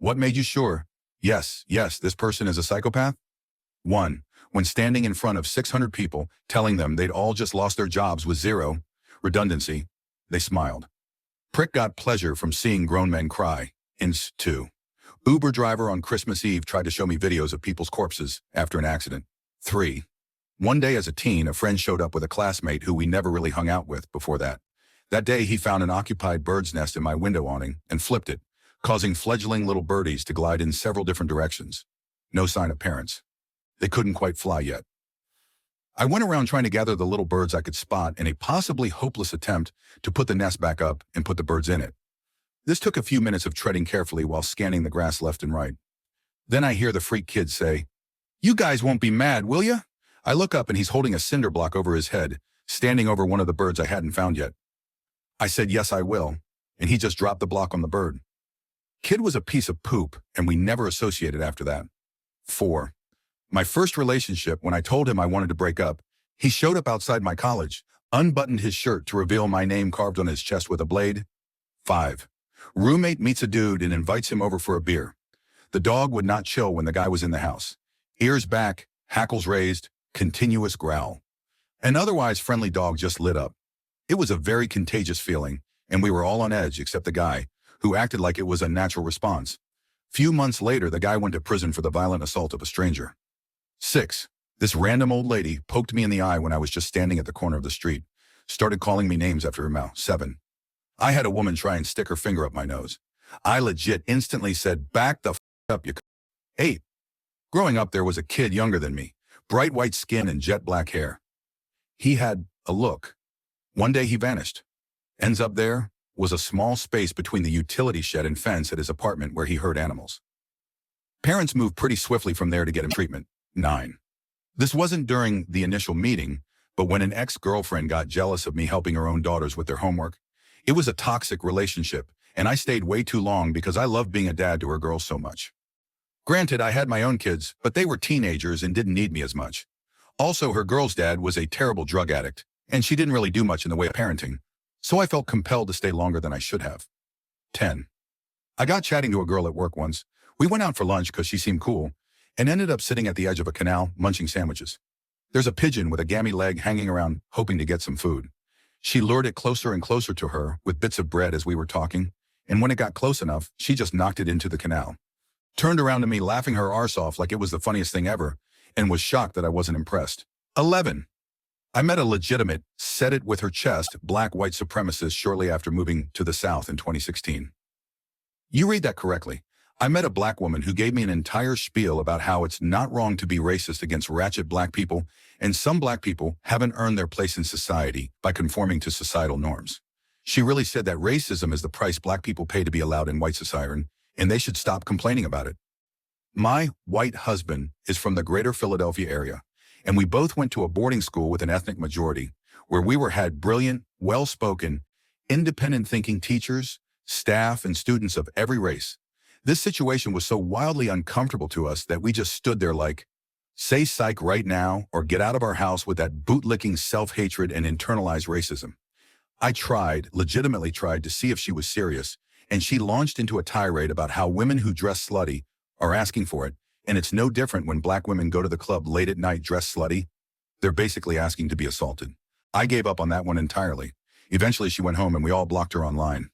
What made you sure? Yes, this person is a psychopath? 1. When standing in front of 600 people, telling them they'd all just lost their jobs with zero redundancy, they smiled. Prick got pleasure from seeing grown men cry. Ins. 2. Uber driver on Christmas Eve tried to show me videos of people's corpses after an accident. 3. One day as a teen, a friend showed up with a classmate who we never really hung out with before that. That day, he found an occupied bird's nest in my window awning and flipped it, causing fledgling little birdies to glide in several different directions. No sign of parents. They couldn't quite fly yet. I went around trying to gather the little birds I could spot in a possibly hopeless attempt to put the nest back up and put the birds in it. This took a few minutes of treading carefully while scanning the grass left and right. Then I hear the freak kid say, "You guys won't be mad, will ya?" I look up and he's holding a cinder block over his head, standing over one of the birds I hadn't found yet. I said, "Yes, I will," and he just dropped the block on the bird. Kid was a piece of poop, and we never associated after that. 4. My first relationship, when I told him I wanted to break up, he showed up outside my college, unbuttoned his shirt to reveal my name carved on his chest with a blade. 5. Roommate meets a dude and invites him over for a beer. The dog would not chill when the guy was in the house. Ears back, hackles raised, continuous growl. An otherwise friendly dog just lit up. It was a very contagious feeling, and we were all on edge except the guy, who acted like it was a natural response. Few months later, the guy went to prison for the violent assault of a stranger. 6. This random old lady poked me in the eye when I was just standing at the corner of the street, started calling me names after her mouth. 7. I had a woman try and stick her finger up my nose. I legit instantly said, "Back the f up, you c." 8. Growing up, there was a kid younger than me, bright white skin and jet black hair. He had a look. One day he vanished. Ends up there was a small space between the utility shed and fence at his apartment where he heard animals. Parents moved pretty swiftly from there to get him treatment. 9. This wasn't during the initial meeting, but when an ex-girlfriend got jealous of me helping her own daughters with their homework. It was a toxic relationship, and I stayed way too long because I loved being a dad to her girls so much. Granted, I had my own kids, but they were teenagers and didn't need me as much. Also, her girl's dad was a terrible drug addict, and she didn't really do much in the way of parenting, so I felt compelled to stay longer than I should have. 10. I got chatting to a girl at work once. We went out for lunch because she seemed cool, and ended up sitting at the edge of a canal, munching sandwiches. There's a pigeon with a gammy leg hanging around, hoping to get some food. She lured it closer and closer to her with bits of bread as we were talking, and when it got close enough, she just knocked it into the canal. Turned around to me laughing her arse off like it was the funniest thing ever, and was shocked that I wasn't impressed. 11. I met a legitimate, set it with her chest, black white supremacist shortly after moving to the South in 2016. You read that correctly. I met a black woman who gave me an entire spiel about how it's not wrong to be racist against ratchet black people, and some black people haven't earned their place in society by conforming to societal norms. She really said that racism is the price black people pay to be allowed in white society, and they should stop complaining about it. My white husband is from the greater Philadelphia area, and we both went to a boarding school with an ethnic majority, where we had brilliant, well-spoken, independent-thinking teachers, staff, and students of every race. This situation was so wildly uncomfortable to us that we just stood there like, say psych right now or get out of our house with that bootlicking self-hatred and internalized racism. I legitimately tried to see if she was serious, and she launched into a tirade about how women who dress slutty are asking for it, and it's no different when black women go to the club late at night dressed slutty. They're basically asking to be assaulted. I gave up on that one entirely. Eventually she went home and we all blocked her online.